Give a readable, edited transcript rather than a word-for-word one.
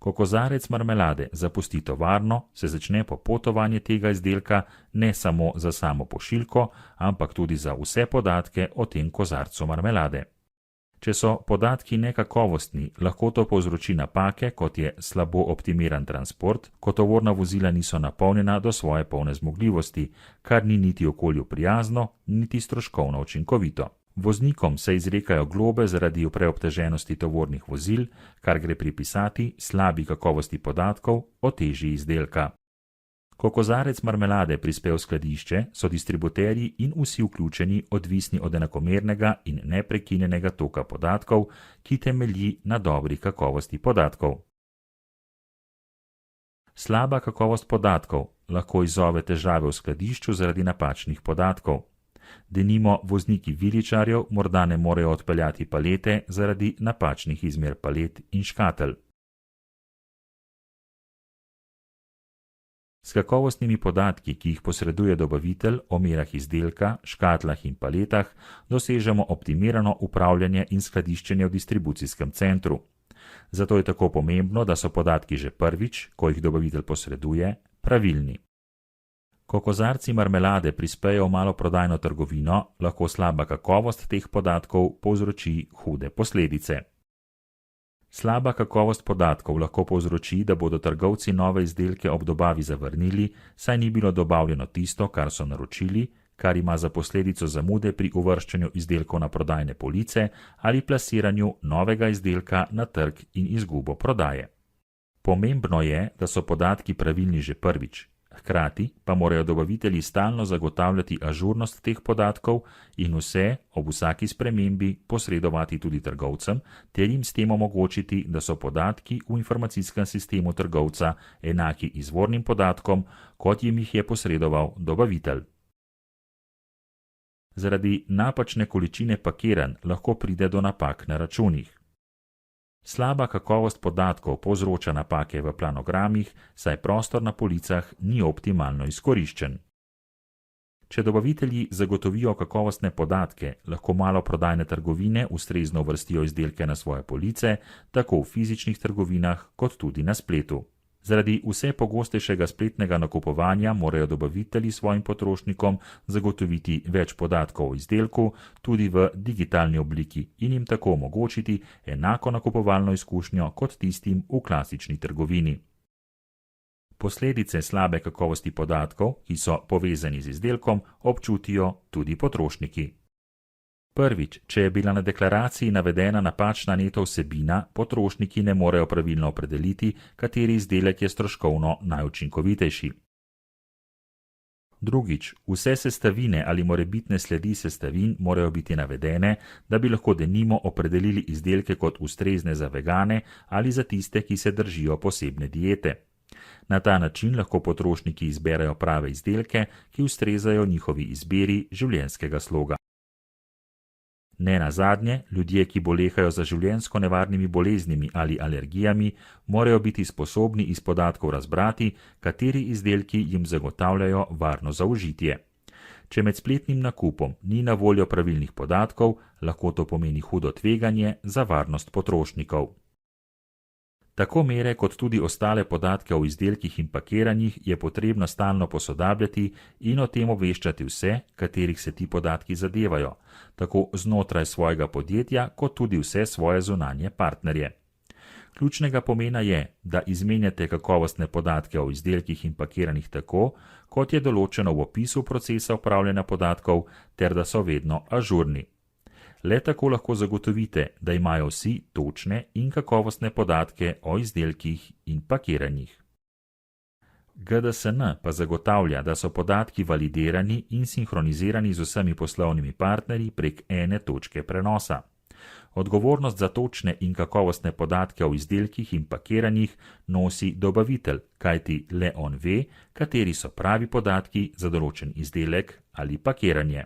Ko kozarec marmelade zapusti tovarno, se začne popotovanje tega izdelka ne samo za samo pošiljko, ampak tudi za vse podatke o tem kozarcu marmelade. Če so podatki nekakovostni, lahko to povzroči napake, kot je slabo optimiran transport, ko tovorna vozila niso napolnjena do svoje polne zmogljivosti, kar ni niti okolju prijazno, niti stroškovno učinkovito. Voznikom se izrekajo globe zaradi preobteženosti tovornih vozil, kar gre pripisati slabi kakovosti podatkov o teži izdelka. Ko kozarec marmelade prispe v skladišče, so distributerji in vsi vključeni odvisni od enakomernega in neprekinjenega toka podatkov, ki temelji na dobri kakovosti podatkov. Slaba kakovost podatkov lahko izzove težave v skladišču zaradi napačnih podatkov. Denimo, vozniki viličarjev morda ne morejo odpeljati palete zaradi napačnih izmer palet in škatel. S kakovostnimi podatki, ki jih posreduje dobavitelj o merah izdelka, škatlah in paletah, dosežemo optimirano upravljanje in skladiščenje v distribucijskem centru. Zato je tako pomembno, da so podatki že prvič, ko jih dobavitelj posreduje, pravilni. Ko kozarci marmelade prispejo v maloprodajno trgovino, lahko slaba kakovost teh podatkov povzroči hude posledice. Slaba kakovost podatkov lahko povzroči, da bodo trgovci nove izdelke ob dobavi zavrnili, saj ni bilo dobavljeno tisto, kar so naročili, kar ima za posledico zamude pri uvrščanju izdelkov na prodajne police ali plasiranju novega izdelka na trg in izgubo prodaje. Pomembno je, da so podatki pravilni že prvič. Hkrati pa morajo dobavitelji stalno zagotavljati ažurnost teh podatkov in vse, ob vsaki spremembi, posredovati tudi trgovcem, ter jim s tem omogočiti, da so podatki v informacijskem sistemu trgovca enaki izvornim podatkom, kot jim jih je posredoval dobavitelj. Zaradi napačne količine pakiranj lahko pride do napak na računih. Slaba kakovost podatkov povzroča napake v planogramih, saj prostor na policah ni optimalno izkoriščen. Če dobavitelji zagotovijo kakovostne podatke, lahko maloprodajne trgovine ustrezno uvrstijo izdelke na svoje police, tako v fizičnih trgovinah kot tudi na spletu. Zaradi vse pogostejšega spletnega nakupovanja morajo dobavitelji svojim potrošnikom zagotoviti več podatkov o izdelku, tudi v digitalni obliki, in jim tako omogočiti enako nakupovalno izkušnjo kot tistim v klasični trgovini. Posledice slabe kakovosti podatkov, ki so povezani z izdelkom, občutijo tudi potrošniki. Prvič, če je bila na deklaraciji navedena napačna neto vsebina, potrošniki ne morejo pravilno opredeliti, kateri izdelek je stroškovno najučinkovitejši. Drugič, vse sestavine ali morebitne sledi sestavin morajo biti navedene, da bi lahko denimo opredelili izdelke kot ustrezne za vegane ali za tiste, ki se držijo posebne diete. Na ta način lahko potrošniki izberejo prave izdelke, ki ustrezajo njihovi izbiri življenjskega sloga. Ne nazadnje, ljudje, ki bolehajo za življenjsko nevarnimi boleznimi ali alergijami, morajo biti sposobni iz podatkov razbrati, kateri izdelki jim zagotavljajo varno zaužitje. Če med spletnim nakupom ni na voljo pravilnih podatkov, lahko to pomeni hudo tveganje za varnost potrošnikov. Tako mere kot tudi ostale podatke o izdelkih in pakiranjih je potrebno stalno posodabljati in o tem obveščati vse, katerih se ti podatki zadevajo, tako znotraj svojega podjetja kot tudi vse svoje zunanje partnerje. Ključnega pomena je, da izmenjate kakovostne podatke o izdelkih in pakiranih tako, kot je določeno v opisu procesa upravljanja podatkov, ter da so vedno ažurni. Le tako lahko zagotovite, da imajo vsi točne in kakovostne podatke o izdelkih in pakiranjih. GDSN pa zagotavlja, da so podatki validirani in sinhronizirani z vsemi poslovnimi partnerji prek ene točke prenosa. Odgovornost za točne in kakovostne podatke o izdelkih in pakiranjih nosi dobavitelj, kajti le on ve, kateri so pravi podatki za določen izdelek ali pakiranje.